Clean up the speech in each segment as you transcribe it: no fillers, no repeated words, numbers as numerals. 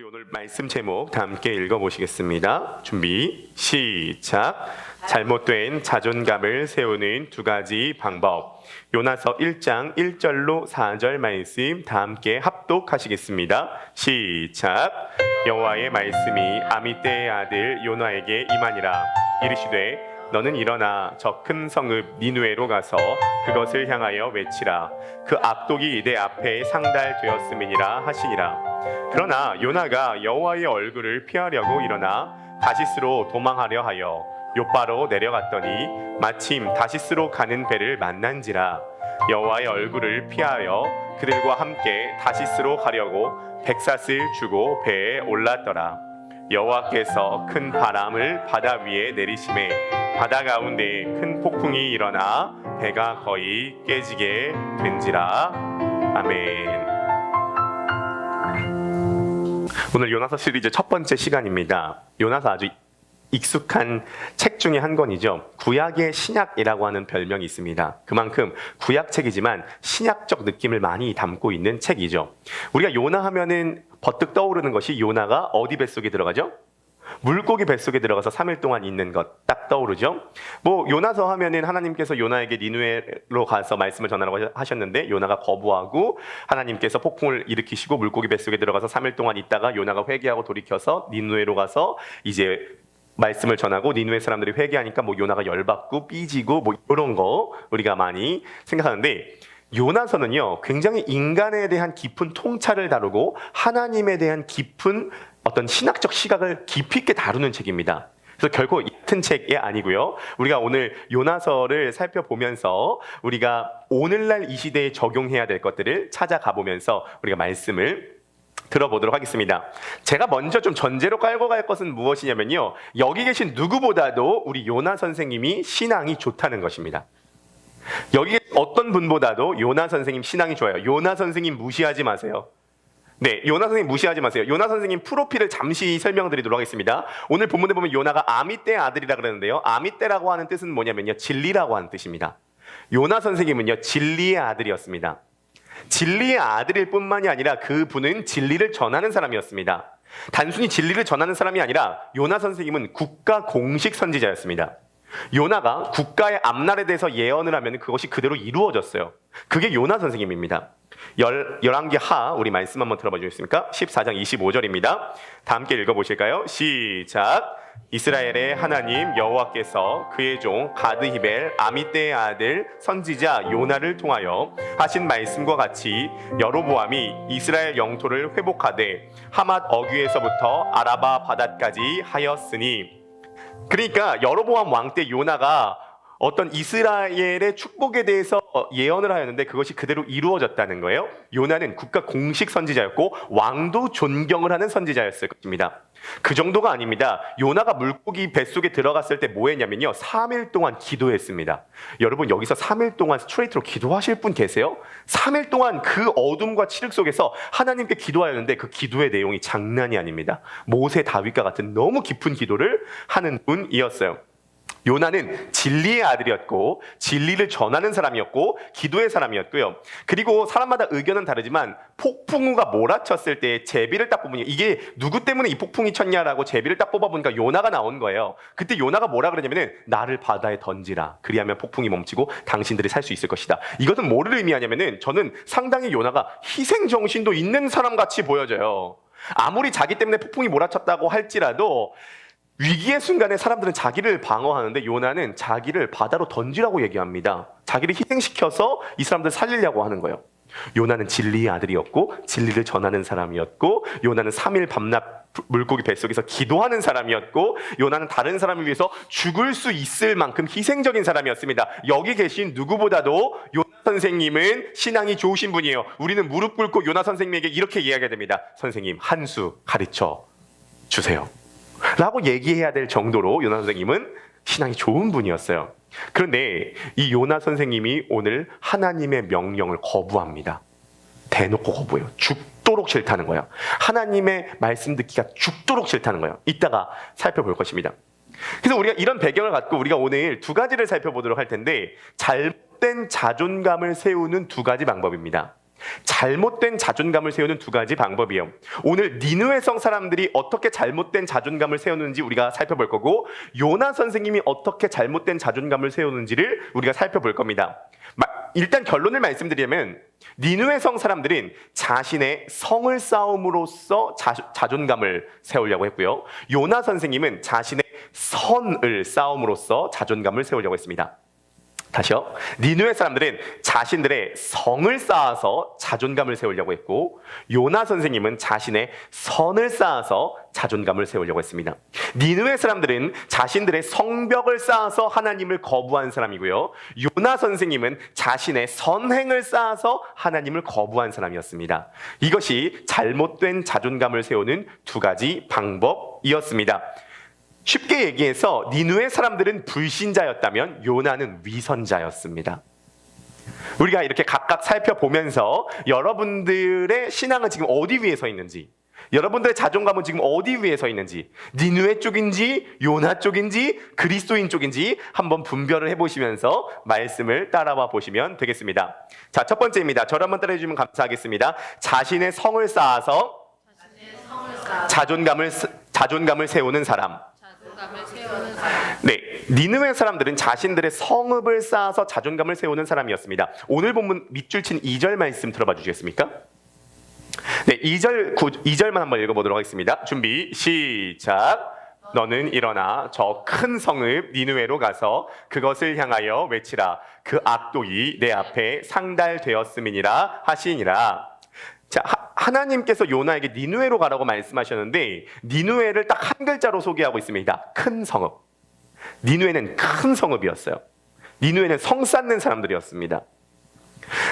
우리 오늘 말씀 제목 다 함께 읽어보시겠습니다. 준비, 시작. 잘못된 자존감을 세우는 두 가지 방법. 요나서 1장 1절로 4절 말씀 다 함께 합독하시겠습니다. 시작. 여호와의 말씀이 아미떼의 아들 요나에게 임하니라. 이르시되 너는 일어나 저 큰 성읍 니느웨로 가서 그것을 향하여 외치라. 그 악독이 내 앞에 상달되었음이니라 하시니라. 그러나 요나가 여호와의 얼굴을 피하려고 일어나 다시스로 도망하려 하여 요바로 내려갔더니 마침 다시스로 가는 배를 만난지라. 여호와의 얼굴을 피하여 그들과 함께 다시스로 가려고 백삿을 주고 배에 올랐더라. 여호와께서 큰 바람을 바다 위에 내리심에 바다 가운데 큰 폭풍이 일어나 배가 거의 깨지게 된지라. 아멘. 오늘 요나서 시리즈 첫 번째 시간입니다. 요나서 아주 익숙한 책 중에 한 권이죠. 구약의 신약이라고 하는 별명이 있습니다. 그만큼 구약책이지만 신약적 느낌을 많이 담고 있는 책이죠. 우리가 요나 하면은 버뜩 떠오르는 것이 요나가 어디 뱃속에 들어가죠? 물고기 뱃속에 들어가서 3일 동안 있는 것 딱 떠오르죠. 요나서 하면은 하나님께서 요나에게 니느웨로 가서 말씀을 전하라고 하셨는데 요나가 거부하고 하나님께서 폭풍을 일으키시고 물고기 뱃속에 들어가서 3일 동안 있다가 요나가 회개하고 돌이켜서 니느웨로 가서 이제 말씀을 전하고 니느웨 사람들이 회개하니까 요나가 열받고 삐지고 이런 거 우리가 많이 생각하는데, 요나서는요 굉장히 인간에 대한 깊은 통찰을 다루고 하나님에 대한 깊은 어떤 신학적 시각을 깊이 있게 다루는 책입니다. 그래서 결코 얕은 책이 아니고요. 우리가 오늘 요나서를 살펴보면서 우리가 오늘날 이 시대에 적용해야 될 것들을 찾아가 보면서 우리가 말씀을 들어보도록 하겠습니다. 제가 먼저 좀 전제로 깔고 갈 것은 무엇이냐면요, 여기 계신 누구보다도 우리 요나 선생님이 신앙이 좋다는 것입니다. 여기 어떤 분보다도 요나 선생님 신앙이 좋아요. 요나 선생님 무시하지 마세요. 네, 요나 선생님 무시하지 마세요. 요나 선생님 프로필을 잠시 설명드리도록 하겠습니다. 오늘 본문에 보면 요나가 아미떼의 아들이라 그러는데요, 아미떼라고 하는 뜻은 뭐냐면요, 진리라고 하는 뜻입니다. 요나 선생님은요 진리의 아들이었습니다. 진리의 아들일 뿐만이 아니라 그분은 진리를 전하는 사람이었습니다. 단순히 진리를 전하는 사람이 아니라 요나 선생님은 국가 공식 선지자였습니다. 요나가 국가의 앞날에 대해서 예언을 하면 그것이 그대로 이루어졌어요. 그게 요나 선생님입니다. 열왕기하 우리 말씀 한번 들어봐 주시겠습니까? 14장 25절입니다. 다 함께 읽어보실까요? 시작. 이스라엘의 하나님 여호와께서 그의 종 가드히벨 아미떼의 아들 선지자 요나를 통하여 하신 말씀과 같이 여로보암이 이스라엘 영토를 회복하되 하맛 어귀에서부터 아라바 바다까지 하였으니. 그러니까 여로보암 왕 때 요나가 어떤 이스라엘의 축복에 대해서 예언을 하였는데 그것이 그대로 이루어졌다는 거예요. 요나는 국가 공식 선지자였고 왕도 존경을 하는 선지자였을 것입니다. 그 정도가 아닙니다. 요나가 물고기 뱃속에 들어갔을 때 뭐 했냐면요, 3일 동안 기도했습니다. 여러분 여기서 3일 동안 스트레이트로 기도하실 분 계세요? 3일 동안 그 어둠과 칠흑 속에서 하나님께 기도하였는데 그 기도의 내용이 장난이 아닙니다. 모세 다윗과 같은 너무 깊은 기도를 하는 분이었어요. 요나는 진리의 아들이었고 진리를 전하는 사람이었고 기도의 사람이었고요. 그리고 사람마다 의견은 다르지만 폭풍우가 몰아쳤을 때 제비를 딱 뽑으니 이게 누구 때문에 이 폭풍이 쳤냐라고 제비를 딱 뽑아보니까 요나가 나온 거예요. 그때 요나가 뭐라 그러냐면은 나를 바다에 던지라. 그리하면 폭풍이 멈추고 당신들이 살 수 있을 것이다. 이것은 뭐를 의미하냐면은 저는 상당히 요나가 희생정신도 있는 사람같이 보여져요. 아무리 자기 때문에 폭풍이 몰아쳤다고 할지라도 위기의 순간에 사람들은 자기를 방어하는데 요나는 자기를 바다로 던지라고 얘기합니다. 자기를 희생시켜서 이 사람들 살리려고 하는 거예요. 요나는 진리의 아들이었고 진리를 전하는 사람이었고 요나는 3일 밤낮 물고기 뱃속에서 기도하는 사람이었고 요나는 다른 사람을 위해서 죽을 수 있을 만큼 희생적인 사람이었습니다. 여기 계신 누구보다도 요나 선생님은 신앙이 좋으신 분이에요. 우리는 무릎 꿇고 요나 선생님에게 이렇게 이야기해야 됩니다. 선생님 한 수 가르쳐 주세요 라고 얘기해야 될 정도로 요나 선생님은 신앙이 좋은 분이었어요. 그런데 이 요나 선생님이 오늘 하나님의 명령을 거부합니다. 대놓고 거부해요. 죽도록 싫다는 거예요. 하나님의 말씀 듣기가 죽도록 싫다는 거예요. 이따가 살펴볼 것입니다. 그래서 우리가 이런 배경을 갖고 우리가 오늘 두 가지를 살펴보도록 할 텐데, 잘못된 자존감을 세우는 두 가지 방법입니다. 잘못된 자존감을 세우는 두 가지 방법이에요. 오늘 니느웨 성 사람들이 어떻게 잘못된 자존감을 세우는지 우리가 살펴볼 거고, 요나 선생님이 어떻게 잘못된 자존감을 세우는지를 우리가 살펴볼 겁니다. 일단 결론을 말씀드리면 니느웨 성 사람들은 자신의 성을 쌓음으로써 자존감을 세우려고 했고요. 요나 선생님은 자신의 선을 쌓음으로써 자존감을 세우려고 했습니다. 다시요. 니느웨 사람들은 자신들의 성을 쌓아서 자존감을 세우려고 했고, 요나 선생님은 자신의 선을 쌓아서 자존감을 세우려고 했습니다. 니느웨 사람들은 자신들의 성벽을 쌓아서 하나님을 거부한 사람이고요. 요나 선생님은 자신의 선행을 쌓아서 하나님을 거부한 사람이었습니다. 이것이 잘못된 자존감을 세우는 두 가지 방법이었습니다. 쉽게 얘기해서 니느웨 사람들은 불신자였다면 요나는 위선자였습니다. 우리가 이렇게 각각 살펴보면서 여러분들의 신앙은 지금 어디 위에 서 있는지, 여러분들의 자존감은 지금 어디 위에 서 있는지, 니느웨 쪽인지 요나 쪽인지 그리스도인 쪽인지 한번 분별을 해보시면서 말씀을 따라와 보시면 되겠습니다. 자, 첫 번째입니다. 저를 한번 따라해 주시면 감사하겠습니다. 자신의 성을 쌓아서 자존감을 세우는 사람. 네, 니느웨 사람들은 자신들의 성읍을 쌓아서 자존감을 세우는 사람이었습니다. 오늘 본문 밑줄 친 2절 말씀 들어봐 주시겠습니까? 네, 2절만 한번 읽어보도록 하겠습니다. 준비, 시작. 너는 일어나 저 큰 성읍 니느웨로 가서 그것을 향하여 외치라. 그 악독이 내 앞에 상달되었음이니라 하시니라. 자, 하나님께서 요나에게 니느웨로 가라고 말씀하셨는데 니느웨를 딱 한 글자로 소개하고 있습니다. 큰 성읍. 니느웨는 큰 성읍이었어요. 니느웨는 성 쌓는 사람들이었습니다.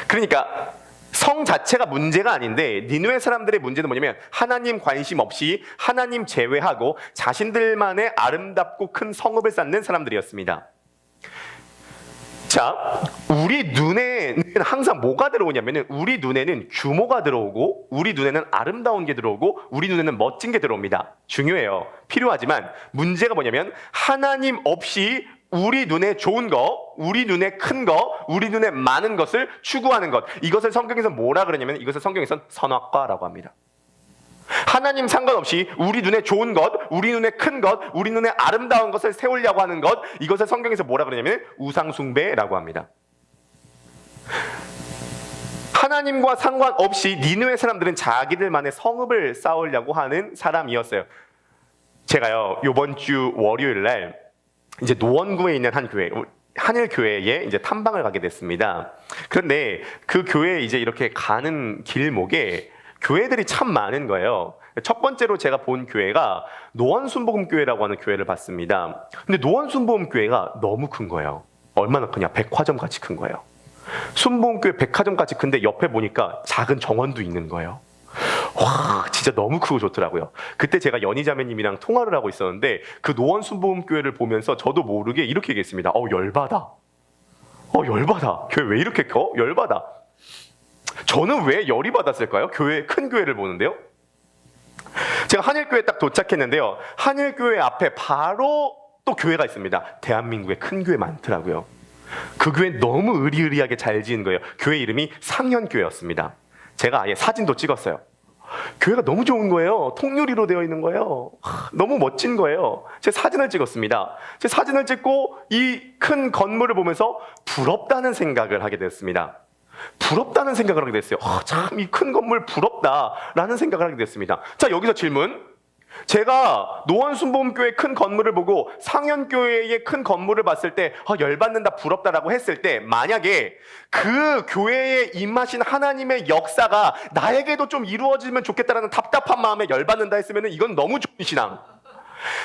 그러니까 성 자체가 문제가 아닌데 니느웨 사람들의 문제는 뭐냐면 하나님 관심 없이 하나님 제외하고 자신들만의 아름답고 큰 성읍을 쌓는 사람들이었습니다. 자, 우리 눈에는 항상 뭐가 들어오냐면은 우리 눈에는 규모가 들어오고 우리 눈에는 아름다운 게 들어오고 우리 눈에는 멋진 게 들어옵니다. 중요해요. 필요하지만 문제가 뭐냐면 하나님 없이 우리 눈에 좋은 거, 우리 눈에 큰 거, 우리 눈에 많은 것을 추구하는 것, 이것을 성경에서 뭐라 그러냐면 이것을 성경에서는 선악과라고 합니다. 하나님 상관없이 우리 눈에 좋은 것, 우리 눈에 큰 것, 우리 눈에 아름다운 것을 세우려고 하는 것, 이것을 성경에서 뭐라 그러냐면 우상숭배라고 합니다. 하나님과 상관없이 니느웨 사람들은 자기들만의 성읍을 쌓으려고 하는 사람이었어요. 제가요, 이번 주 월요일 날 이제 노원구에 있는 한 교회, 한일교회에 이제 탐방을 가게 됐습니다. 그런데 그 교회에 이제 이렇게 가는 길목에 교회들이 참 많은 거예요. 첫 번째로 제가 본 교회가 노원순복음교회라고 하는 교회를 봤습니다. 근데 노원순복음교회가 너무 큰 거예요. 얼마나 크냐? 백화점 같이 큰 거예요. 순복음교회 백화점 같이 큰데 옆에 보니까 작은 정원도 있는 거예요. 와, 진짜 너무 크고 좋더라고요. 그때 제가 연희자매님이랑 통화를 하고 있었는데 그 노원순복음교회를 보면서 저도 모르게 이렇게 얘기했습니다. 열받아. 열받아. 교회 왜 이렇게 커? 열받아. 저는 왜 열이 받았을까요? 큰 교회를 보는데요. 제가 한일교회에 딱 도착했는데요. 한일교회 앞에 바로 또 교회가 있습니다. 대한민국에 큰 교회 많더라고요. 그 교회 너무 으리으리하게 잘 지은 거예요. 교회 이름이 상현교회였습니다. 제가 아예 사진도 찍었어요. 교회가 너무 좋은 거예요. 통유리로 되어 있는 거예요. 너무 멋진 거예요. 제 사진을 찍었습니다. 제 사진을 찍고 이 큰 건물을 보면서 부럽다는 생각을 하게 됐습니다. 부럽다는 생각을 하게 됐어요. 참 이 큰 건물 부럽다라는 생각을 하게 됐습니다. 자, 여기서 질문. 제가 노원순복음교회 큰 건물을 보고 상현교회의 큰 건물을 봤을 때 열받는다, 부럽다라고 했을 때 만약에 그 교회에 임하신 하나님의 역사가 나에게도 좀 이루어지면 좋겠다라는 답답한 마음에 열받는다 했으면 이건 너무 좋은 신앙.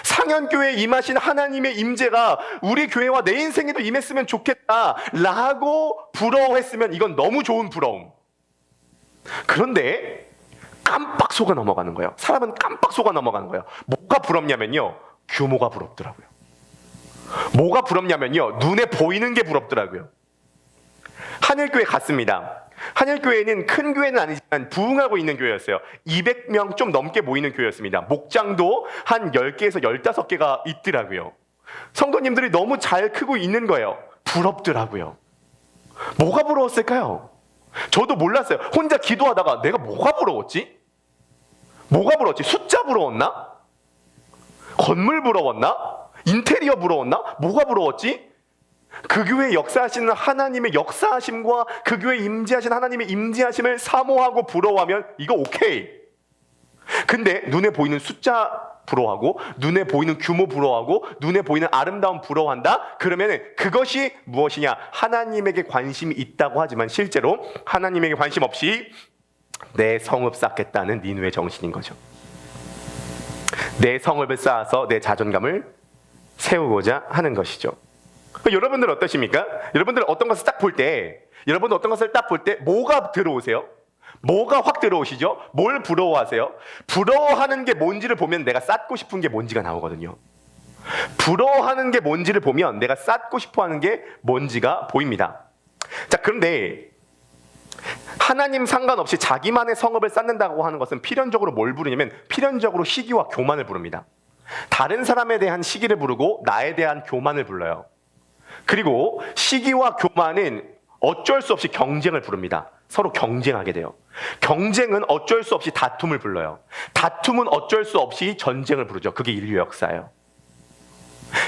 상현교회에 임하신 하나님의 임재가 우리 교회와 내 인생에도 임했으면 좋겠다라고 부러워했으면 이건 너무 좋은 부러움. 그런데 깜빡 속아 넘어가는 거예요. 사람은 깜빡 속아 넘어가는 거예요. 뭐가 부럽냐면요, 규모가 부럽더라고요. 뭐가 부럽냐면요, 눈에 보이는 게 부럽더라고요. 한일교회 갔습니다. 한일교회는 큰 교회는 아니지만 부흥하고 있는 교회였어요. 200명 좀 넘게 모이는 교회였습니다. 목장도 한 10개에서 15개가 있더라고요. 성도님들이 너무 잘 크고 있는 거예요. 부럽더라고요. 뭐가 부러웠을까요? 저도 몰랐어요. 혼자 기도하다가 내가 뭐가 부러웠지? 뭐가 부러웠지? 숫자 부러웠나? 건물 부러웠나? 인테리어 부러웠나? 뭐가 부러웠지? 그 교회에 역사하시는 하나님의 역사하심과 그 교회에 임재하신 하나님의 임재하심을 사모하고 부러워하면 이거 오케이. 근데 눈에 보이는 숫자 부러워하고 눈에 보이는 규모 부러워하고 눈에 보이는 아름다움 부러워한다? 그러면 그것이 무엇이냐? 하나님에게 관심이 있다고 하지만 실제로 하나님에게 관심 없이 내 성읍 쌓겠다는 니누의 정신인 거죠. 내 성읍을 쌓아서 내 자존감을 세우고자 하는 것이죠. 여러분들 어떠십니까? 여러분들 어떤 것을 딱 볼 때, 여러분들 어떤 것을 딱 볼 때 뭐가 들어오세요? 뭐가 확 들어오시죠? 뭘 부러워하세요? 부러워하는 게 뭔지를 보면 내가 쌓고 싶은 게 뭔지가 나오거든요. 부러워하는 게 뭔지를 보면 내가 쌓고 싶어 하는 게 뭔지가 보입니다. 자, 그런데 하나님 상관없이 자기만의 성읍을 쌓는다고 하는 것은 필연적으로 뭘 부르냐면 필연적으로 시기와 교만을 부릅니다. 다른 사람에 대한 시기를 부르고 나에 대한 교만을 불러요. 그리고 시기와 교만은 어쩔 수 없이 경쟁을 부릅니다. 서로 경쟁하게 돼요. 경쟁은 어쩔 수 없이 다툼을 불러요. 다툼은 어쩔 수 없이 전쟁을 부르죠. 그게 인류 역사예요.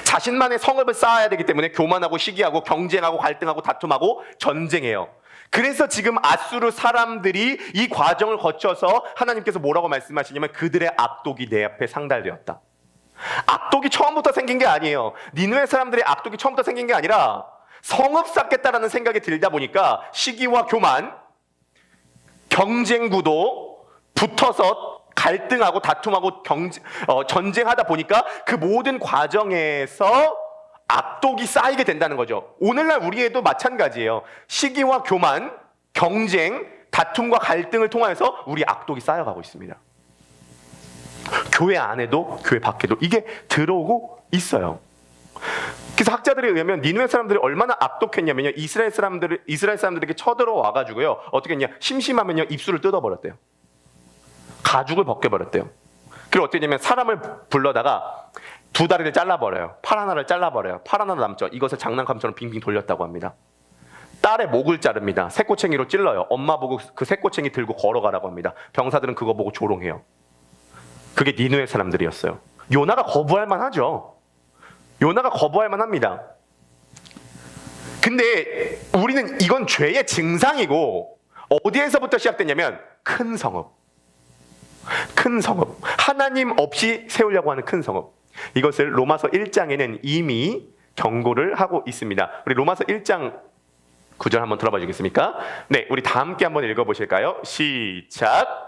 자신만의 성읍을 쌓아야 되기 때문에 교만하고 시기하고 경쟁하고 갈등하고 다툼하고 전쟁해요. 그래서 지금 아수르 사람들이 이 과정을 거쳐서 하나님께서 뭐라고 말씀하시냐면 그들의 악독이 내 앞에 상달되었다. 악독이 처음부터 생긴 게 아니에요. 니느웨 사람들의 악독이 처음부터 생긴 게 아니라 성읍 쌓겠다라는 생각이 들다 보니까 시기와 교만, 경쟁 구도 붙어서 갈등하고 다툼하고 전쟁하다 보니까 그 모든 과정에서 악독이 쌓이게 된다는 거죠. 오늘날 우리에도 마찬가지예요. 시기와 교만, 경쟁, 다툼과 갈등을 통해서 우리 악독이 쌓여가고 있습니다. 교회 안에도 교회 밖에도 이게 들어오고 있어요. 그래서 학자들에 의하면 니느웨 사람들이 얼마나 악독했냐면요, 이스라엘 사람들에게 쳐들어와 가지고요 어떻게 했냐, 심심하면요 입술을 뜯어버렸대요. 가죽을 벗겨버렸대요. 그리고 어떻게 했냐면 사람을 불러다가 두 다리를 잘라버려요. 팔 하나를 잘라버려요. 팔 하나 남죠. 이것을 장난감처럼 빙빙 돌렸다고 합니다. 딸의 목을 자릅니다. 새꼬챙이로 찔러요. 엄마 보고 그 새꼬챙이 들고 걸어가라고 합니다. 병사들은 그거 보고 조롱해요. 그게 니느웨 사람들이었어요. 요나가 거부할 만하죠. 요나가 거부할 만합니다. 근데 우리는 이건 죄의 증상이고 어디에서부터 시작됐냐면 큰 성읍. 큰 성읍. 하나님 없이 세우려고 하는 큰 성읍. 이것을 로마서 1장에는 이미 경고를 하고 있습니다. 우리 로마서 1장 9절 한번 들어봐 주겠습니까? 네, 우리 다 함께 한번 읽어보실까요? 시작.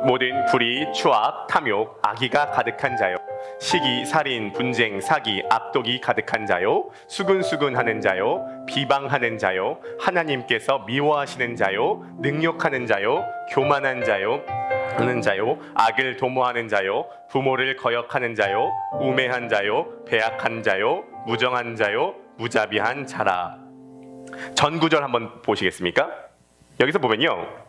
모든 불의, 추악, 탐욕, 악의가 가득한 자요, 시기, 살인, 분쟁, 사기, 악독이 가득한 자요, 수근수근하는 자요, 비방하는 자요, 하나님께서 미워하시는 자요, 능욕하는 자요, 교만한 자요, 하는 자요, 악을 도모하는 자요, 부모를 거역하는 자요, 우매한 자요, 배악한 자요, 무정한 자요, 무자비한 자라. 전 구절 한번 보시겠습니까? 여기서 보면요,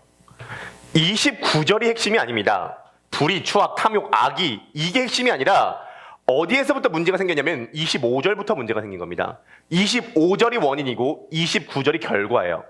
29절이 핵심이 아닙니다. 불의, 추악, 탐욕, 악의, 이게 핵심이 아니라 어디에서부터 문제가 생겼냐면 25절부터 문제가 생긴 겁니다. 25절이 원인이고 29절이 결과예요.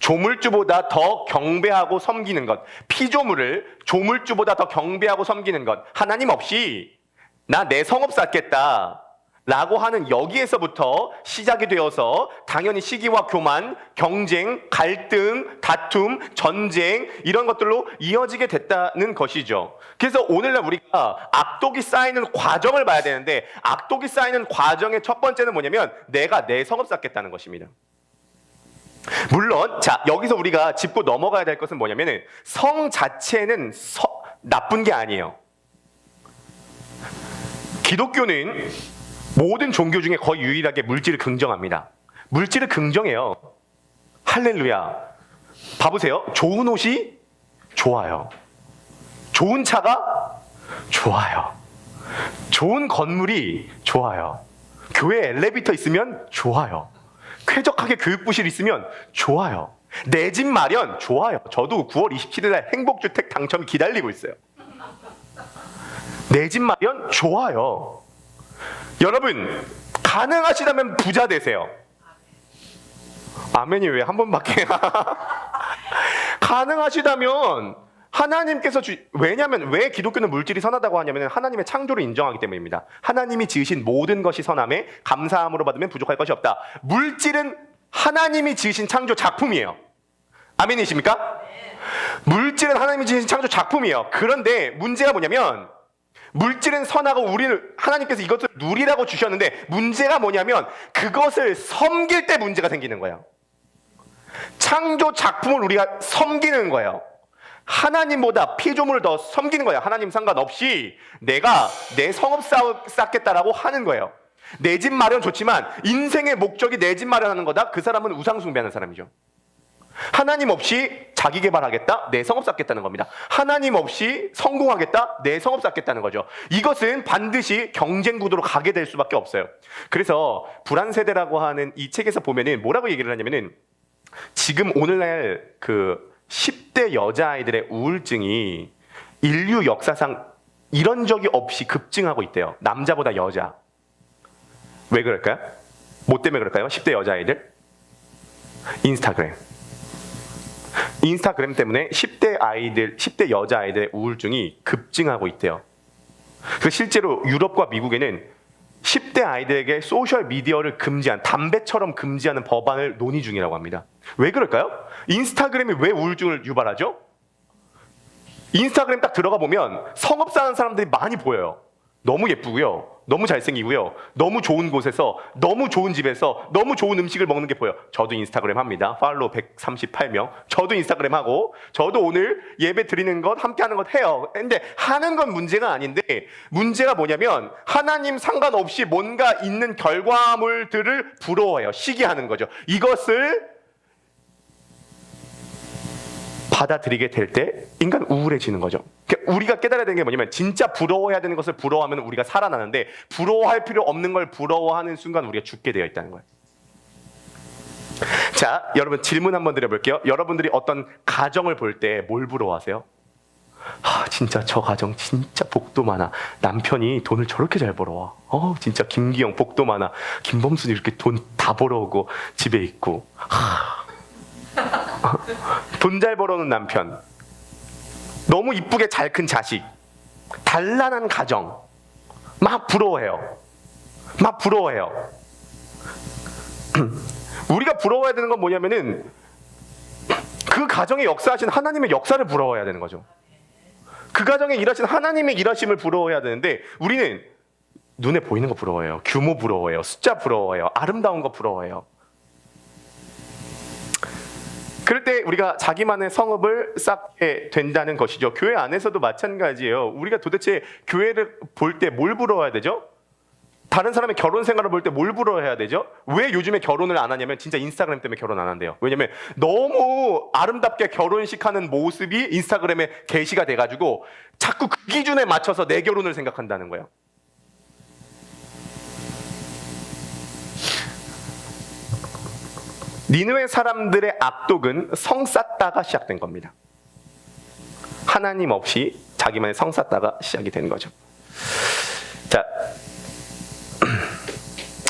조물주보다 더 경배하고 섬기는 것, 피조물을 조물주보다 더 경배하고 섬기는 것, 하나님 없이 나 내 성읍 쌓겠다 라고 하는 여기에서부터 시작이 되어서 당연히 시기와 교만, 경쟁, 갈등, 다툼, 전쟁 이런 것들로 이어지게 됐다는 것이죠. 그래서 오늘날 우리가 악독이 쌓이는 과정을 봐야 되는데 악독이 쌓이는 과정의 첫 번째는 뭐냐면 내가 내 성읍 쌓겠다는 것입니다. 물론 자 여기서 우리가 짚고 넘어가야 될 것은 뭐냐면 성 자체는 나쁜 게 아니에요. 기독교는 모든 종교 중에 거의 유일하게 물질을 긍정합니다. 물질을 긍정해요. 할렐루야. 봐보세요. 좋은 옷이 좋아요. 좋은 차가 좋아요. 좋은 건물이 좋아요. 교회 엘리베이터 있으면 좋아요. 쾌적하게 교육부실 있으면 좋아요. 내 집 마련 좋아요. 저도 9월 27일 날 행복주택 당첨 기다리고 있어요. 내 집 마련 좋아요. 여러분 가능하시다면 부자 되세요. 아멘이 왜 한 번밖에? 가능하시다면 하나님께서 왜냐하면 왜 기독교는 물질이 선하다고 하냐면 하나님의 창조를 인정하기 때문입니다. 하나님이 지으신 모든 것이 선함에 감사함으로 받으면 부족할 것이 없다. 물질은 하나님이 지으신 창조 작품이에요. 아멘이십니까? 물질은 하나님이 지으신 창조 작품이에요. 그런데 문제가 뭐냐면 물질은 선하고 우리는 하나님께서 이것을 누리라고 주셨는데 문제가 뭐냐면 그것을 섬길 때 문제가 생기는 거예요. 창조 작품을 우리가 섬기는 거예요. 하나님보다 피조물을 더 섬기는 거예요. 하나님 상관없이 내가 내 성읍 쌓겠다라고 하는 거예요. 내 집 마련 좋지만 인생의 목적이 내 집 마련하는 거다. 그 사람은 우상 숭배하는 사람이죠. 하나님 없이 자기 개발하겠다, 내 성업 쌓겠다는 겁니다. 하나님 없이 성공하겠다, 내 성업 쌓겠다는 거죠. 이것은 반드시 경쟁 구도로 가게 될 수밖에 없어요. 그래서 불안 세대라고 하는 이 책에서 보면은 뭐라고 얘기를 하냐면은 지금 오늘날 그 10대 여자아이들의 우울증이 인류 역사상 이런 적이 없이 급증하고 있대요. 남자보다 여자. 왜 그럴까요? 뭐 때문에 그럴까요? 10대 여자아이들? 인스타그램 때문에 10대 여자아이들의 우울증이 급증하고 있대요. 그래서 실제로 유럽과 미국에는 10대 아이들에게 소셜미디어를 금지한, 담배처럼 금지하는 법안을 논의 중이라고 합니다. 왜 그럴까요? 인스타그램이 왜 우울증을 유발하죠? 인스타그램 딱 들어가 보면 성업 사는 사람들이 많이 보여요. 너무 예쁘고요. 너무 잘생기고요. 너무 좋은 곳에서, 너무 좋은 집에서, 너무 좋은 음식을 먹는 게 보여요. 저도 인스타그램 합니다. 팔로우 138명. 저도 인스타그램 하고, 저도 오늘 예배 드리는 것, 함께 하는 것 해요. 근데 하는 건 문제가 아닌데, 문제가 뭐냐면, 하나님 상관없이 뭔가 있는 결과물들을 부러워해요. 시기하는 거죠. 이것을 받아들이게 될 때 인간 우울해지는 거죠. 그러니까 우리가 깨달아야 되는 게 뭐냐면 진짜 부러워해야 되는 것을 부러워하면 우리가 살아나는데 부러워할 필요 없는 걸 부러워하는 순간 우리가 죽게 되어 있다는 거예요. 자, 여러분 질문 한번 드려볼게요. 여러분들이 어떤 가정을 볼 때 뭘 부러워하세요? 진짜 저 가정 진짜 복도 많아. 남편이 돈을 저렇게 잘 벌어와. 진짜 김기영 복도 많아. 김범순이 이렇게 돈 다 벌어오고 집에 있고. 돈 잘 벌어오는 남편, 너무 이쁘게 잘 큰 자식, 단란한 가정, 막 부러워해요. 우리가 부러워해야 되는 건 뭐냐면은 그 가정에 역사하신 하나님의 역사를 부러워해야 되는 거죠. 그 가정에 일하신 하나님의 일하심을 부러워해야 되는데 우리는 눈에 보이는 거 부러워해요. 규모 부러워해요. 숫자 부러워해요. 아름다운 거 부러워해요. 그럴 때 우리가 자기만의 성읍을 쌓게 된다는 것이죠. 교회 안에서도 마찬가지예요. 우리가 도대체 교회를 볼 때 뭘 부러워해야 되죠? 다른 사람의 결혼 생활을 볼 때 뭘 부러워해야 되죠? 왜 요즘에 결혼을 안 하냐면 진짜 인스타그램 때문에 결혼 안 한대요. 왜냐면 너무 아름답게 결혼식 하는 모습이 인스타그램에 게시가 돼가지고 자꾸 그 기준에 맞춰서 내 결혼을 생각한다는 거예요. 니느웨 사람들의 악독은 성 쌓다가 시작된 겁니다. 하나님 없이 자기만의 성 쌓다가 시작이 된 거죠. 자,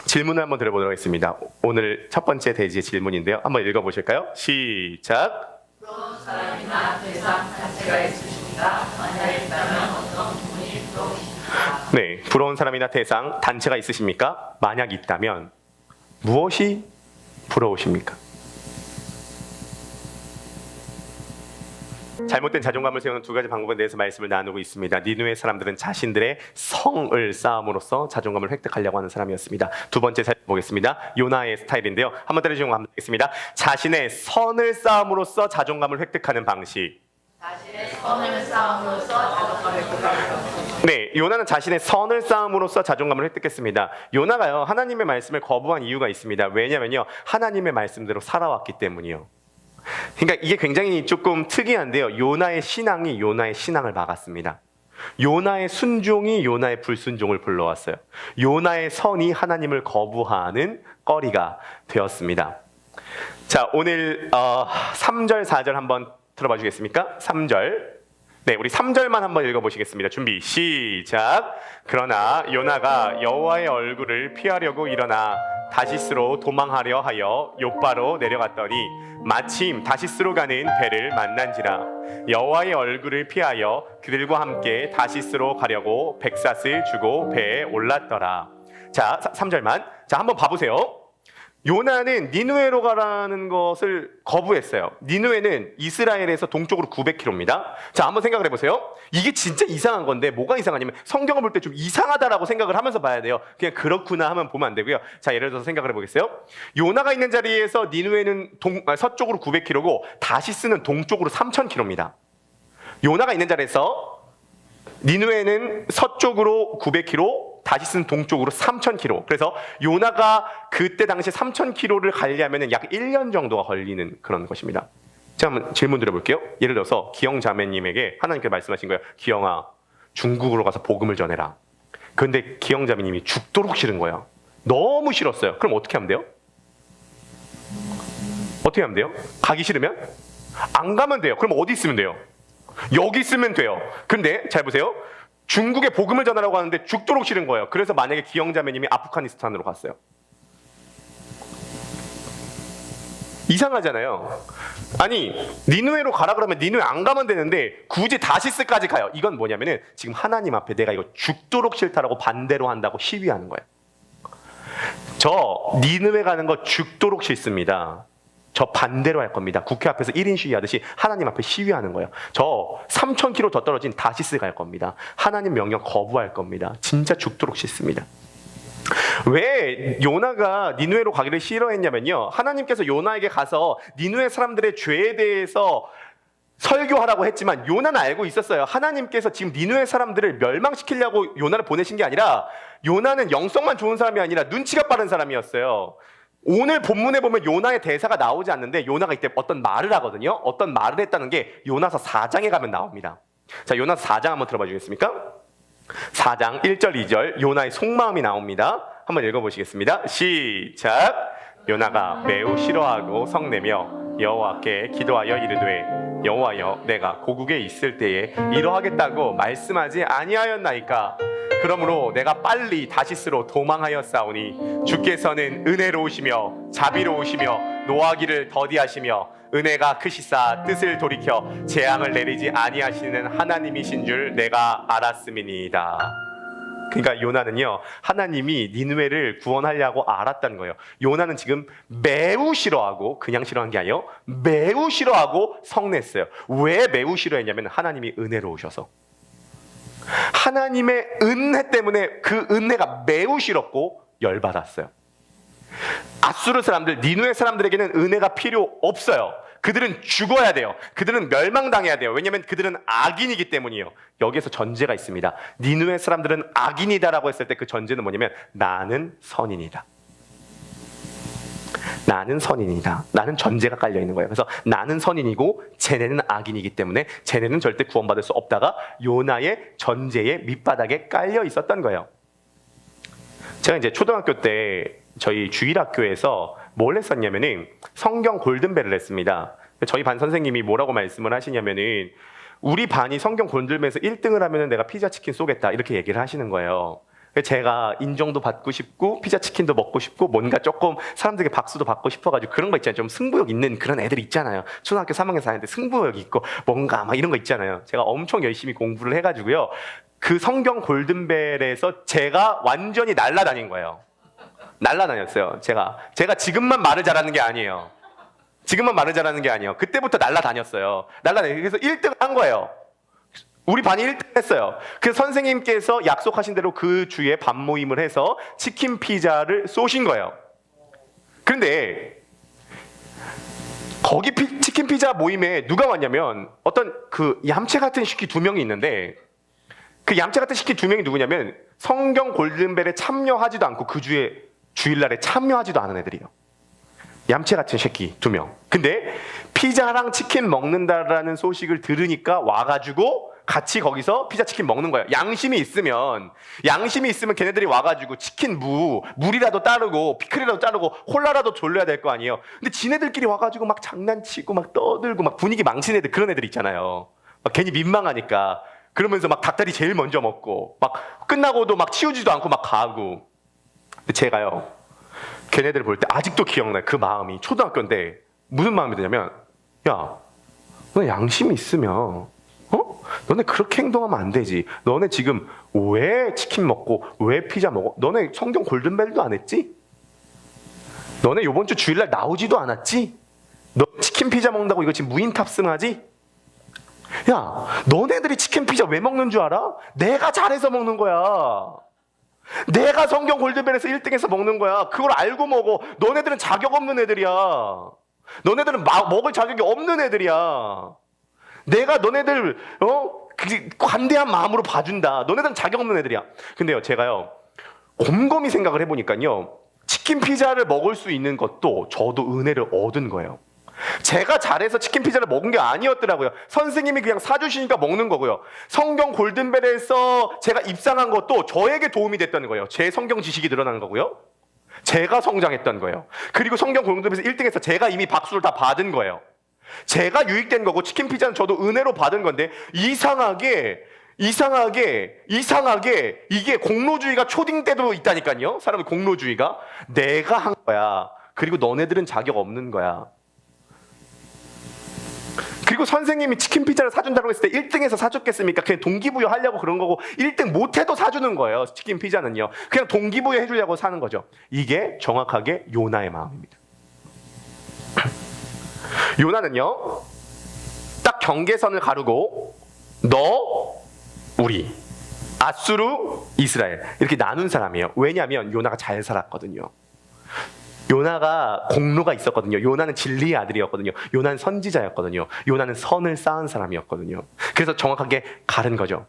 질문을 한번 드려보도록 하겠습니다. 오늘 첫 번째 대지의 질문인데요. 한번 읽어보실까요? 시작. 부러운 사람이나 대상 자체가 있으십니까? 만약 있다면 어떤 부분이 부러우십니까? 네, 부러운 사람이나 대상 단체가 있으십니까? 만약 있다면 무엇이 부러우십니까? 잘못된 자존감을 세우는 두 가지 방법에 대해서 말씀을 나누고 있습니다. 니느웨 사람들은 자신들의 성을 쌓음으로써 자존감을 획득하려고 하는 사람이었습니다. 두 번째 살펴보겠습니다. 요나의 스타일인데요. 한번 따라주시면 감사하겠습니다. 자신의 선을 쌓음으로써 자존감을 획득하는 방식. 자신의 선을 쌓음으로써 자존감을 획득하는 방식. 네, 요나는 자신의 선을 쌓음으로써 자존감을 획득했습니다. 요나가요, 하나님의 말씀을 거부한 이유가 있습니다. 왜냐면요, 하나님의 말씀대로 살아왔기 때문이요. 그러니까 이게 굉장히 조금 특이한데요. 요나의 신앙이 요나의 신앙을 막았습니다. 요나의 순종이 요나의 불순종을 불러왔어요. 요나의 선이 하나님을 거부하는 거리가 되었습니다. 자, 오늘 3절, 4절 한번 들어봐 주겠습니까? 3절. 네, 우리 3절만 한번 읽어보시겠습니다. 준비, 시작. 그러나 요나가 여호와의 얼굴을 피하려고 일어나 다시스로 도망하려 하여 욥바로 내려갔더니 마침 다시스로 가는 배를 만난지라. 여호와의 얼굴을 피하여 그들과 함께 다시스로 가려고 백삿을 주고 배에 올랐더라. 자, 3절만. 자, 한번 봐보세요. 요나는 니느웨로 가라는 것을 거부했어요. 니느웨는 이스라엘에서 동쪽으로 900km입니다. 자, 한번 생각을 해보세요. 이게 진짜 이상한 건데 뭐가 이상하냐면 성경을 볼 때 좀 이상하다라고 생각을 하면서 봐야 돼요. 그냥 그렇구나 하면 보면 안 되고요. 자, 예를 들어서 생각을 해보겠어요. 요나가 있는 자리에서 니느웨는 서쪽으로 900km고 다시스는 동쪽으로 3000km입니다. 요나가 있는 자리에서 니느웨는 서쪽으로 900km, 다시스는 동쪽으로 3000km. 그래서 요나가 그때 당시 3000km를 가려면 약 1년 정도가 걸리는 그런 것입니다. 제가 한번 질문 드려볼게요. 예를 들어서 기영 자매님에게 하나님께서 말씀하신 거예요. 기영아, 중국으로 가서 복음을 전해라. 그런데 기영 자매님이 죽도록 싫은 거예요. 너무 싫었어요. 그럼 어떻게 하면 돼요? 어떻게 하면 돼요? 가기 싫으면? 안 가면 돼요. 그럼 어디 있으면 돼요? 여기 있으면 돼요. 근데 잘 보세요. 중국에 복음을 전하라고 하는데 죽도록 싫은 거예요. 그래서 만약에 기영자매님이 아프가니스탄으로 갔어요. 이상하잖아요. 아니, 니느웨로 가라 그러면 니느웨 안 가면 되는데 굳이 다시스까지 가요. 이건 뭐냐면은 지금 하나님 앞에 내가 이거 죽도록 싫다라고 반대로 한다고 시위하는 거예요. 저 니느웨 가는 거 죽도록 싫습니다. 저 반대로 할 겁니다. 국회 앞에서 1인 시위하듯이 하나님 앞에 시위하는 거예요. 저 3000km 더 떨어진 다시스 갈 겁니다. 하나님 명령 거부할 겁니다. 진짜 죽도록 싫습니다. 왜 요나가 니느웨로 가기를 싫어했냐면요. 하나님께서 요나에게 가서 니느웨 사람들의 죄에 대해서 설교하라고 했지만 요나는 알고 있었어요. 하나님께서 지금 니느웨 사람들을 멸망시키려고 요나를 보내신 게 아니라 요나는 영성만 좋은 사람이 아니라 눈치가 빠른 사람이었어요. 오늘 본문에 보면 요나의 대사가 나오지 않는데 요나가 이때 어떤 말을 하거든요. 어떤 말을 했다는 게 요나서 4장에 가면 나옵니다. 자, 요나서 4장 한번 들어봐 주겠습니까? 4장 1절 2절 요나의 속마음이 나옵니다. 한번 읽어보시겠습니다. 시작. 요나가 매우 싫어하고 성내며 여호와께 기도하여 이르되 여호와여, 내가 고국에 있을 때에 이러하겠다고 말씀하지 아니하였나이까. 그러므로 내가 빨리 다시스로 도망하였사오니 주께서는 은혜로우시며 자비로우시며 노하기를 더디하시며 은혜가 크시사 뜻을 돌이켜 재앙을 내리지 아니하시는 하나님이신 줄 내가 알았음이니이다. 그러니까 요나는요, 하나님이 니느웨를 구원하려고 알았다는 거예요. 요나는 지금 매우 싫어하고, 그냥 싫어한 게 아니에요. 매우 싫어하고 성냈어요. 왜 매우 싫어했냐면 하나님이 은혜로우셔서. 하나님의 은혜 때문에 그 은혜가 매우 싫었고 열받았어요. 아수르 사람들, 니느웨 사람들에게는 은혜가 필요 없어요. 그들은 죽어야 돼요. 그들은 멸망당해야 돼요. 왜냐하면 그들은 악인이기 때문이에요. 여기에서 전제가 있습니다. 니느웨 사람들은 악인이다라고 했을 때 그 전제는 뭐냐면 나는 선인이다. 나는 선인이다. 나는 전제가 깔려 있는 거예요. 그래서 나는 선인이고 쟤네는 악인이기 때문에 쟤네는 절대 구원받을 수 없다가 요나의 전제의 밑바닥에 깔려 있었던 거예요. 제가 이제 초등학교 때 저희 주일학교에서 뭘 했었냐면은 성경 골든벨을 했습니다. 저희 반 선생님이 뭐라고 말씀을 하시냐면은 우리 반이 성경 골든벨에서 1등을 하면은 내가 피자 치킨 쏘겠다 이렇게 얘기를 하시는 거예요. 제가 인정도 받고 싶고 피자 치킨도 먹고 싶고 뭔가 조금 사람들에게 박수도 받고 싶어가지고 그런 거 있잖아요. 좀 승부욕 있는 그런 애들 있잖아요. 초등학교 3학년 4학년 때 승부욕 있고 뭔가 막 이런 거 있잖아요. 제가 엄청 열심히 공부를 해가지고요. 그 성경 골든벨에서 제가 완전히 날아다닌 거예요. 날아다녔어요. 제가 지금만 말을 잘하는 게 아니에요. 지금만 말을 잘하는 게 아니에요. 그때부터 날아다녔어요. 그래서 1등 한 거예요. 우리 반이 1등 했어요. 그래서 선생님께서 약속하신 대로 그 주에 반 모임을 해서 치킨 피자를 쏘신 거예요. 그런데 거기 치킨 피자 모임에 누가 왔냐면 어떤 그 얌체 같은 시키 2명이 있는데 그 얌체 같은 시키 2명이 누구냐면 성경 골든벨에 참여하지도 않고 그 주일날에 참여하지도 않은 애들이에요. 얌체 같은 새끼 2명. 근데 피자랑 치킨 먹는다라는 소식을 들으니까 와가지고 같이 거기서 피자 치킨 먹는 거예요. 양심이 있으면 걔네들이 와가지고 치킨 물이라도 따르고 피클이라도 따르고 콜라라도 졸려야 될 거 아니에요. 근데 지네들끼리 와가지고 막 장난치고 막 떠들고 막 분위기 망치는 애들, 그런 애들 있잖아요. 막 괜히 민망하니까 그러면서 막 닭다리 제일 먼저 먹고 막 끝나고도 막 치우지도 않고 막 가고. 근데 제가요, 걔네들 볼 때 아직도 기억나요. 그 마음이. 초등학교인데 무슨 마음이 드냐면, 야, 너네 양심이 있으면 너네 그렇게 행동하면 안 되지. 너네 지금 왜 치킨 먹고 왜 피자 먹어? 너네 성경 골든벨도 안 했지? 너네 요번 주 주일날 나오지도 않았지? 너 치킨 피자 먹는다고 이거 지금 무인 탑승하지? 야, 너네들이 치킨 피자 왜 먹는 줄 알아? 내가 잘해서 먹는 거야. 내가 성경 골든벨에서 1등해서 먹는 거야. 그걸 알고 먹어. 너네들은 자격 없는 애들이야. 너네들은 먹을 자격이 없는 애들이야. 내가 너네들 관대한 마음으로 봐준다. 너네들은 자격 없는 애들이야. 근데요, 제가요 곰곰이 생각을 해보니까요, 치킨 피자를 먹을 수 있는 것도 저도 은혜를 얻은 거예요. 제가 잘해서 치킨 피자를 먹은 게 아니었더라고요. 선생님이 그냥 사주시니까 먹는 거고요. 성경 골든벨에서 제가 입상한 것도 저에게 도움이 됐다는 거예요. 제 성경 지식이 늘어나는 거고요. 제가 성장했던 거예요. 그리고 성경 골든벨에서 1등해서 제가 이미 박수를 다 받은 거예요. 제가 유익된 거고, 치킨 피자는 저도 은혜로 받은 건데, 이상하게 이게 공로주의가 초딩 때도 있다니까요. 사람의 공로주의가. 내가 한 거야. 그리고 너네들은 자격 없는 거야. 그리고 선생님이 치킨 피자를 사준다고 했을 때 1등해서 사줬겠습니까? 그냥 동기부여 하려고 그런 거고, 1등 못해도 사주는 거예요. 치킨 피자는요. 그냥 동기부여 해주려고 사는 거죠. 이게 정확하게 요나의 마음입니다. 요나는요, 딱 경계선을 가르고 너, 우리, 아수르, 이스라엘 이렇게 나눈 사람이에요. 왜냐하면 요나가 잘 살았거든요. 요나가 공로가 있었거든요. 요나는 진리의 아들이었거든요. 요나는 선지자였거든요. 요나는 선을 쌓은 사람이었거든요. 그래서 정확하게 가른 거죠.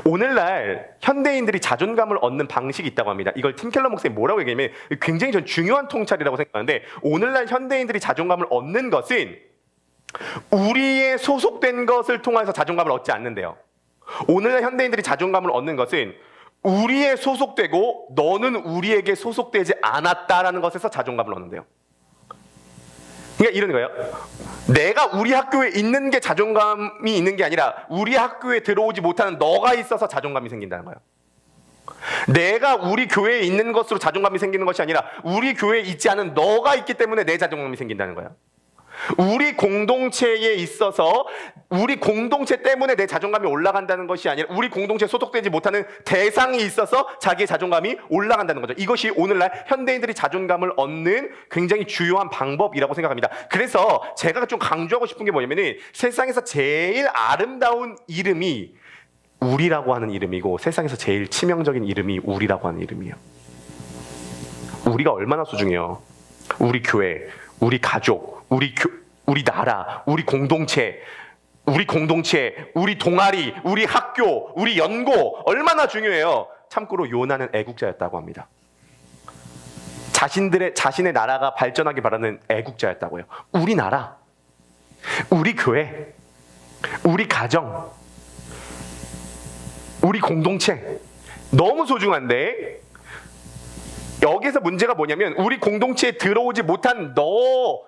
오늘날 현대인들이 자존감을 얻는 방식이 있다고 합니다. 이걸 팀 켈러 목사님이 뭐라고 얘기하냐면, 굉장히 전 중요한 통찰이라고 생각하는데, 오늘날 현대인들이 자존감을 얻는 것은 우리의 소속된 것을 통해서 자존감을 얻지 않는데요. 오늘날 현대인들이 자존감을 얻는 것은 우리에 소속되고 너는 우리에게 소속되지 않았다라는 것에서 자존감을 얻는데요. 그러니까 이런 거예요. 내가 우리 학교에 있는 게 자존감이 있는 게 아니라 우리 학교에 들어오지 못하는 너가 있어서 자존감이 생긴다는 거예요. 내가 우리 교회에 있는 것으로 자존감이 생기는 것이 아니라 우리 교회에 있지 않은 너가 있기 때문에 내 자존감이 생긴다는 거예요. 우리 공동체에 있어서 우리 공동체 때문에 내 자존감이 올라간다는 것이 아니라 우리 공동체에 소속되지 못하는 대상이 있어서 자기의 자존감이 올라간다는 거죠. 이것이 오늘날 현대인들이 자존감을 얻는 굉장히 주요한 방법이라고 생각합니다. 그래서 제가 좀 강조하고 싶은 게 뭐냐면은, 세상에서 제일 아름다운 이름이 우리라고 하는 이름이고, 세상에서 제일 치명적인 이름이 우리라고 하는 이름이에요. 우리가 얼마나 소중해요. 우리 교회, 우리 가족, 우리 나라, 우리 공동체, 우리 동아리, 우리 학교, 우리 연고, 얼마나 중요해요. 참고로 요나는 애국자였다고 합니다. 자신의 나라가 발전하기 바라는 애국자였다고요. 우리 나라, 우리 교회, 우리 가정, 우리 공동체 너무 소중한데, 여기서 문제가 뭐냐면, 우리 공동체에 들어오지 못한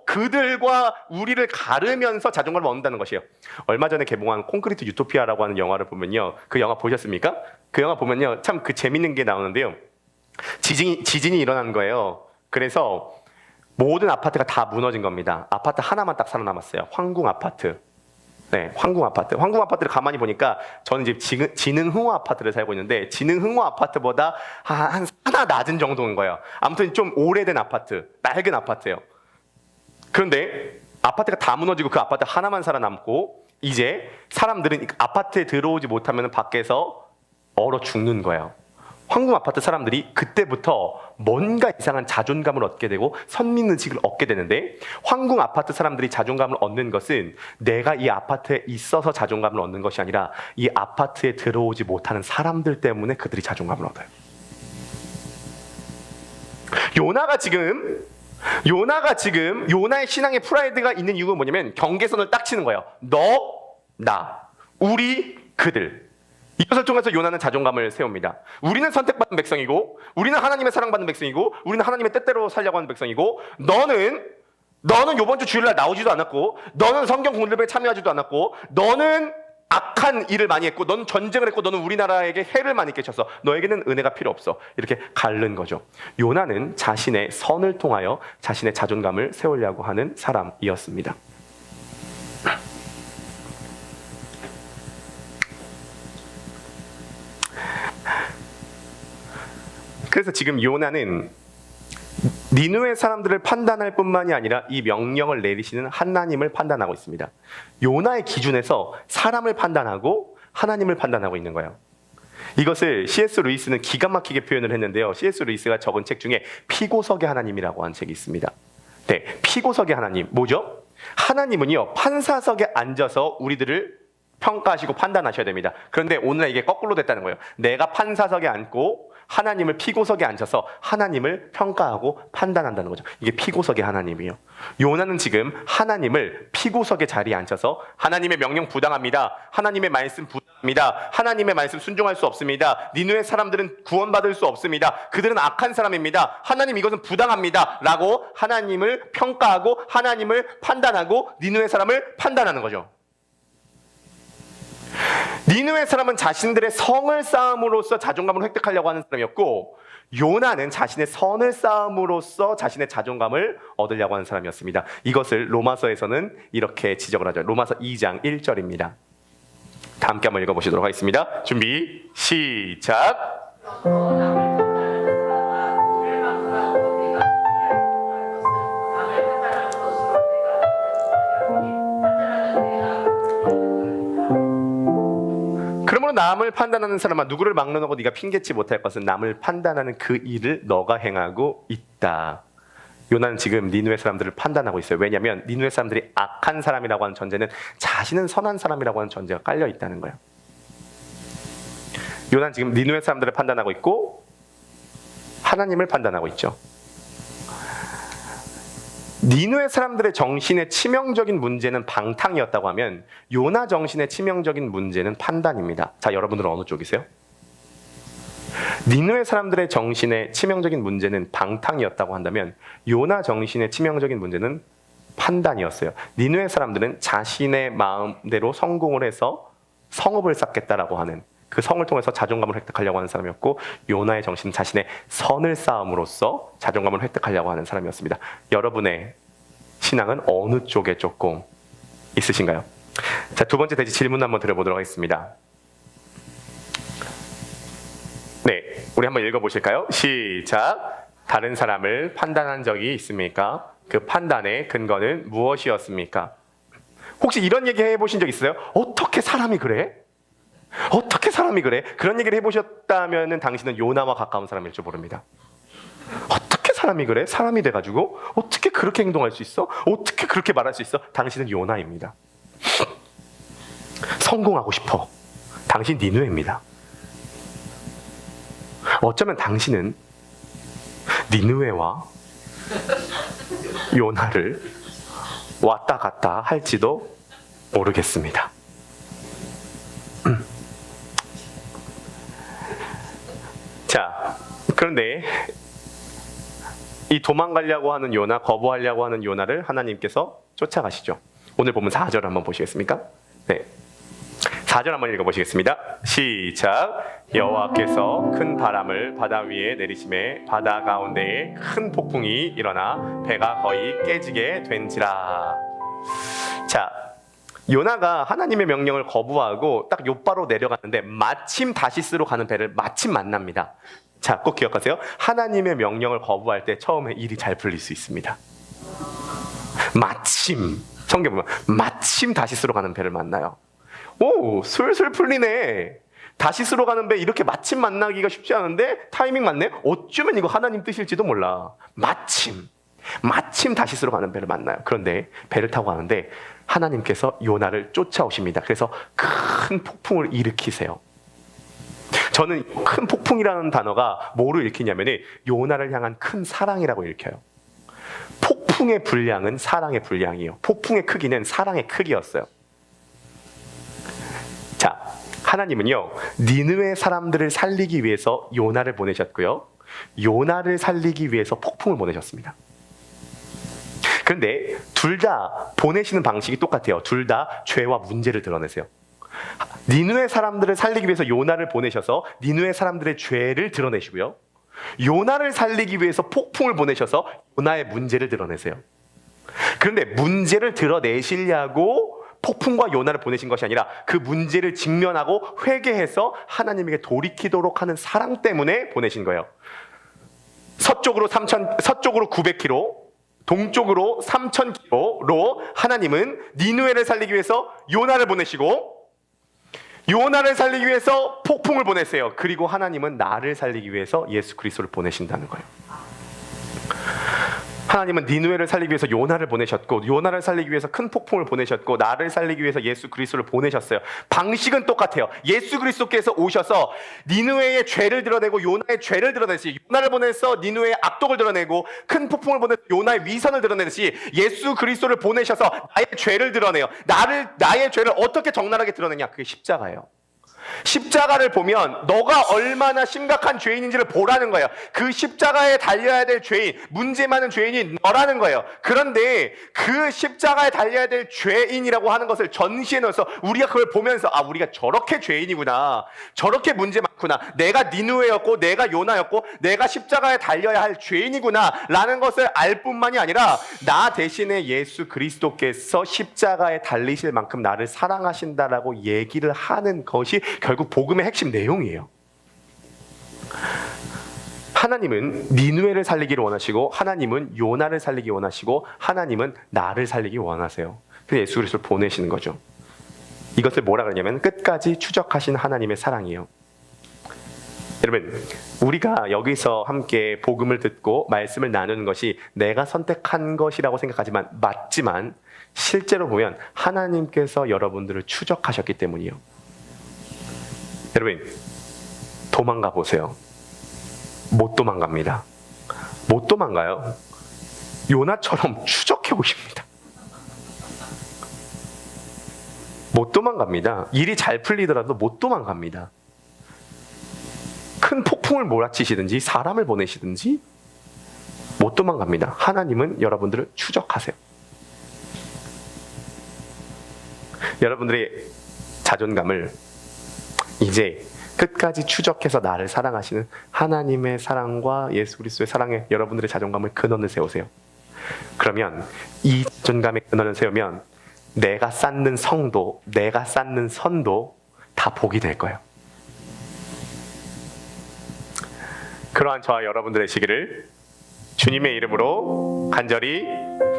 그들과 우리를 가르면서 자존감을 얻는다는 것이에요. 얼마 전에 개봉한 콘크리트 유토피아라고 하는 영화를 보면요, 그 영화 보셨습니까? 그 영화 보면요, 참 그 재밌는 게 나오는데요, 지진이 일어난 거예요. 그래서 모든 아파트가 다 무너진 겁니다. 아파트 하나만 딱 살아남았어요. 황궁 아파트. 네, 황궁 아파트. 황궁 아파트를 가만히 보니까, 저는 지금 지능흥호 아파트를 살고 있는데, 지능흥호 아파트보다 한 하나 낮은 정도인 거예요. 아무튼 좀 오래된 아파트, 낡은 아파트예요. 그런데 아파트가 다 무너지고 그 아파트 하나만 살아남고, 이제 사람들은 아파트에 들어오지 못하면 밖에서 얼어 죽는 거예요. 황궁 아파트 사람들이 그때부터 뭔가 이상한 자존감을 얻게 되고 선민의식을 얻게 되는데, 황궁 아파트 사람들이 자존감을 얻는 것은 내가 이 아파트에 있어서 자존감을 얻는 것이 아니라 이 아파트에 들어오지 못하는 사람들 때문에 그들이 자존감을 얻어요. 요나가 지금 요나의 신앙의 프라이드가 있는 이유가 뭐냐면, 경계선을 딱 치는 거예요. 너, 나, 우리, 그들. 이것을 통해서 요나는 자존감을 세웁니다. 우리는 선택받은 백성이고, 우리는 하나님의 사랑받는 백성이고, 우리는 하나님의 뜻대로 살려고 하는 백성이고, 너는 이번 주 주일날 나오지도 않았고, 너는 성경 공부에 참여하지도 않았고, 너는 악한 일을 많이 했고, 너는 전쟁을 했고, 너는 우리나라에게 해를 많이 끼쳤어. 너에게는 은혜가 필요 없어. 이렇게 가른 거죠. 요나는 자신의 선을 통하여 자신의 자존감을 세우려고 하는 사람이었습니다. 그래서 지금 요나는 니느웨 사람들을 판단할 뿐만이 아니라 이 명령을 내리시는 하나님을 판단하고 있습니다. 요나의 기준에서 사람을 판단하고 하나님을 판단하고 있는 거예요. 이것을 C.S. 루이스는 기가 막히게 표현을 했는데요. C.S. 루이스가 적은 책 중에 피고석의 하나님이라고 한 책이 있습니다. 네, 피고석의 하나님 뭐죠? 하나님은요, 판사석에 앉아서 우리들을 평가하시고 판단하셔야 됩니다. 그런데 오늘 이게 거꾸로 됐다는 거예요. 내가 판사석에 앉고 하나님을 피고석에 앉혀서 하나님을 평가하고 판단한다는 거죠. 이게 피고석의 하나님이에요. 요나는 지금 하나님을 피고석의 자리에 앉혀서 하나님의 명령 부당합니다. 하나님의 말씀 부당합니다. 하나님의 말씀 순종할 수 없습니다. 니느웨 사람들은 구원받을 수 없습니다. 그들은 악한 사람입니다. 하나님 이것은 부당합니다. 라고 하나님을 평가하고 하나님을 판단하고 니느웨 사람을 판단하는 거죠. 니느웨 사람은 자신들의 성을 쌓음으로써 자존감을 획득하려고 하는 사람이었고, 요나는 자신의 선을 쌓음으로써 자신의 자존감을 얻으려고 하는 사람이었습니다. 이것을 로마서에서는 이렇게 지적을 하죠. 로마서 2장 1절입니다. 다 함께 한번 읽어보시도록 하겠습니다. 준비 시작. 그러므로 남을 판단하는 사람아, 누구를 막론하고 네가 핑계치 못할 것은 남을 판단하는 그 일을 너가 행하고 있다. 요나는 지금 니느웨 사람들을 판단하고 있어요. 왜냐하면 니느웨 사람들이 악한 사람이라고 하는 전제는 자신은 선한 사람이라고 하는 전제가 깔려 있다는 거예요. 요나는 지금 니느웨 사람들을 판단하고 있고 하나님을 판단하고 있죠. 니느웨 사람들의 정신의 치명적인 문제는 방탕이었다고 하면 요나 정신의 치명적인 문제는 판단입니다. 자, 여러분들은 어느 쪽이세요? 니느웨 사람들의 정신의 치명적인 문제는 방탕이었다고 한다면 요나 정신의 치명적인 문제는 판단이었어요. 니느웨 사람들은 자신의 마음대로 성공을 해서 성읍을 쌓겠다라고 하는, 그 성을 통해서 자존감을 획득하려고 하는 사람이었고, 요나의 정신은 자신의 선을 쌓음으로써 자존감을 획득하려고 하는 사람이었습니다. 여러분의 신앙은 어느 쪽에 조금 있으신가요? 자, 두 번째 대지 질문 한번 드려보도록 하겠습니다. 네, 우리 한번 읽어보실까요? 시작. 다른 사람을 판단한 적이 있습니까? 그 판단의 근거는 무엇이었습니까? 혹시 이런 얘기 해보신 적 있어요? 어떻게 사람이 그래? 어떻게 사람이 그래? 그런 얘기를 해보셨다면 당신은 요나와 가까운 사람일 줄 모릅니다. 어떻게 사람이 그래? 사람이 돼가지고 어떻게 그렇게 행동할 수 있어? 어떻게 그렇게 말할 수 있어? 당신은 요나입니다. 성공하고 싶어. 당신 니느웨입니다. 어쩌면 당신은 니느웨와 요나를 왔다 갔다 할지도 모르겠습니다. 자, 그런데 이 도망가려고 하는 요나, 거부하려고 하는 요나를 하나님께서 쫓아가시죠. 오늘 보면 4절 한번 보시겠습니까? 네, 4절 한번 읽어보시겠습니다. 시작. 여호와께서 큰 바람을 바다 위에 내리심에 바다 가운데에 큰 폭풍이 일어나 배가 거의 깨지게 된지라. 자, 요나가 하나님의 명령을 거부하고 딱 욥바로 내려갔는데 마침 다시스로 가는 배를 마침 만납니다. 자, 꼭 기억하세요. 하나님의 명령을 거부할 때 처음에 일이 잘 풀릴 수 있습니다. 마침, 성경 보면 마침 다시스로 가는 배를 만나요. 오, 술술 풀리네. 다시스로 가는 배 이렇게 마침 만나기가 쉽지 않은데 타이밍 맞네. 어쩌면 이거 하나님 뜻일지도 몰라. 마침 다시스로 가는 배를 만나요. 그런데 배를 타고 가는데 하나님께서 요나를 쫓아오십니다. 그래서 큰 폭풍을 일으키세요. 저는 큰 폭풍이라는 단어가 뭐를 일으키냐면 요나를 향한 큰 사랑이라고 일으켜요. 폭풍의 분량은 사랑의 분량이에요. 폭풍의 크기는 사랑의 크기였어요. 자, 하나님은요, 니느웨 사람들을 살리기 위해서 요나를 보내셨고요, 요나를 살리기 위해서 폭풍을 보내셨습니다. 그런데 둘 다 보내시는 방식이 똑같아요. 둘 다 죄와 문제를 드러내세요. 니느웨 사람들을 살리기 위해서 요나를 보내셔서 니느웨 사람들의 죄를 드러내시고요, 요나를 살리기 위해서 폭풍을 보내셔서 요나의 문제를 드러내세요. 그런데 문제를 드러내시려고 폭풍과 요나를 보내신 것이 아니라 그 문제를 직면하고 회개해서 하나님에게 돌이키도록 하는 사랑 때문에 보내신 거예요. 서쪽으로 900km, 동쪽으로 3000km로 하나님은 니느웨를 살리기 위해서 요나를 보내시고, 요나를 살리기 위해서 폭풍을 보냈어요. 그리고 하나님은 나를 살리기 위해서 예수 그리스도를 보내신다는 거예요. 하나님은 니느웨를 살리기 위해서 요나를 보내셨고, 요나를 살리기 위해서 큰 폭풍을 보내셨고, 나를 살리기 위해서 예수 그리스도를 보내셨어요. 방식은 똑같아요. 예수 그리스도께서 오셔서 니느웨의 죄를 드러내고 요나의 죄를 드러내듯이, 요나를 보내서 니느웨의 악독을 드러내고 큰 폭풍을 보내서 요나의 위선을 드러내듯이 예수 그리스도를 보내셔서 나의 죄를 드러내요. 나의 죄를 어떻게 적나라하게 드러내냐? 그게 십자가예요. 십자가를 보면 너가 얼마나 심각한 죄인인지를 보라는 거예요. 그 십자가에 달려야 될 죄인, 문제 많은 죄인이 너라는 거예요. 그런데 그 십자가에 달려야 될 죄인이라고 하는 것을 전시해 놓아서 우리가 그걸 보면서, 아, 우리가 저렇게 죄인이구나, 저렇게 문제 많구나, 내가 니느웨였고 내가 요나였고 내가 십자가에 달려야 할 죄인이구나 라는 것을 알 뿐만이 아니라, 나 대신에 예수 그리스도께서 십자가에 달리실 만큼 나를 사랑하신다라고 얘기를 하는 것이 결국 복음의 핵심 내용이에요. 하나님은 니느웨를 살리기를 원하시고, 하나님은 요나를 살리기 원하시고, 하나님은 나를 살리기 원하세요. 그래서 예수 그리스도를 보내시는 거죠. 이것을 뭐라 그러냐면 끝까지 추적하신 하나님의 사랑이에요. 여러분, 우리가 여기서 함께 복음을 듣고 말씀을 나누는 것이 내가 선택한 것이라고 생각하지만 맞지만, 실제로 보면 하나님께서 여러분들을 추적하셨기 때문이에요. 여러분, 도망가 보세요. 못 도망갑니다. 못 도망가요. 요나처럼 추적해 보십니다. 못 도망갑니다. 일이 잘 풀리더라도 못 도망갑니다. 큰 폭풍을 몰아치시든지 사람을 보내시든지 못 도망갑니다. 하나님은 여러분들을 추적하세요. 여러분들의 자존감을 이제 끝까지 추적해서 나를 사랑하시는 하나님의 사랑과 예수 그리스도의 사랑에 여러분들의 자존감을 근원을 세우세요. 그러면 이 자존감의 근원을 세우면 내가 쌓는 성도, 내가 쌓는 선도 다 복이 될 거예요. 그러한 저와 여러분들의 시기를 주님의 이름으로 간절히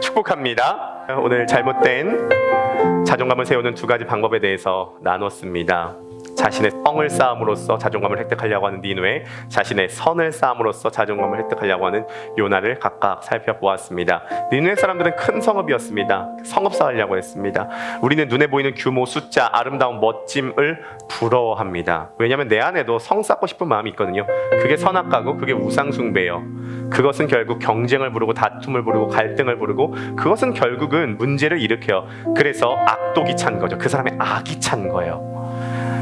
축복합니다. 오늘 잘못된 자존감을 세우는 두 가지 방법에 대해서 나눴습니다. 자신의 성을 쌓음으로써 자존감을 획득하려고 하는 니느웨, 자신의 선을 쌓음으로써 자존감을 획득하려고 하는 요나를 각각 살펴보았습니다. 니느웨 사람들은 큰 성읍이었습니다. 성읍 쌓으려고 했습니다. 우리는 눈에 보이는 규모, 숫자, 아름다운 멋짐을 부러워합니다. 왜냐하면 내 안에도 성 쌓고 싶은 마음이 있거든요. 그게 선악과고 그게 우상숭배예요. 그것은 결국 경쟁을 부르고 다툼을 부르고 갈등을 부르고, 그것은 결국은 문제를 일으켜요. 그래서 악독이 찬 거죠. 그 사람의 악이 찬 거예요.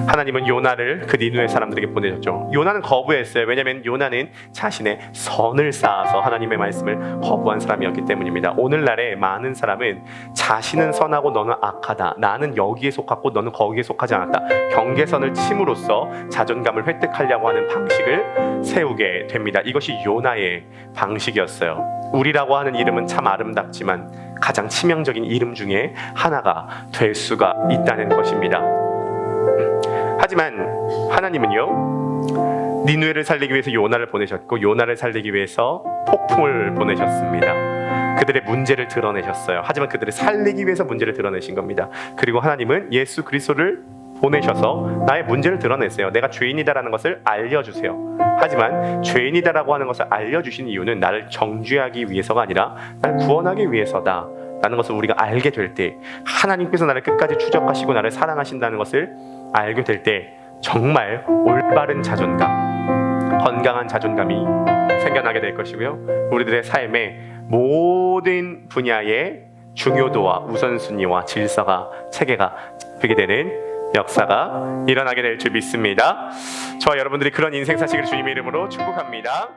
하나님은 요나를 그 니느웨 사람들에게 보내셨죠. 요나는 거부했어요. 왜냐하면 요나는 자신의 선을 쌓아서 하나님의 말씀을 거부한 사람이었기 때문입니다. 오늘날에 많은 사람은 자신은 선하고 너는 악하다, 나는 여기에 속하고 너는 거기에 속하지 않았다, 경계선을 침으로써 자존감을 획득하려고 하는 방식을 세우게 됩니다. 이것이 요나의 방식이었어요. 우리라고 하는 이름은 참 아름답지만 가장 치명적인 이름 중에 하나가 될 수가 있다는 것입니다. 하지만 하나님은요, 니느웨를 살리기 위해서 요나를 보내셨고, 요나를 살리기 위해서 폭풍을 보내셨습니다. 그들의 문제를 드러내셨어요. 하지만 그들을 살리기 위해서 문제를 드러내신 겁니다. 그리고 하나님은 예수 그리스도를 보내셔서 나의 문제를 드러냈어요. 내가 죄인이다라는 것을 알려주세요. 하지만 죄인이다라고 하는 것을 알려주신 이유는 나를 정죄하기 위해서가 아니라 나를 구원하기 위해서다 라는 것을 우리가 알게 될 때, 하나님께서 나를 끝까지 추적하시고 나를 사랑하신다는 것을 알게 될 때 정말 올바른 자존감, 건강한 자존감이 생겨나게 될 것이고요, 우리들의 삶의 모든 분야의 중요도와 우선순위와 질서가, 체계가 잡히게 되는 역사가 일어나게 될 줄 믿습니다. 저와 여러분들이 그런 인생 사시기를 주님의 이름으로 축복합니다.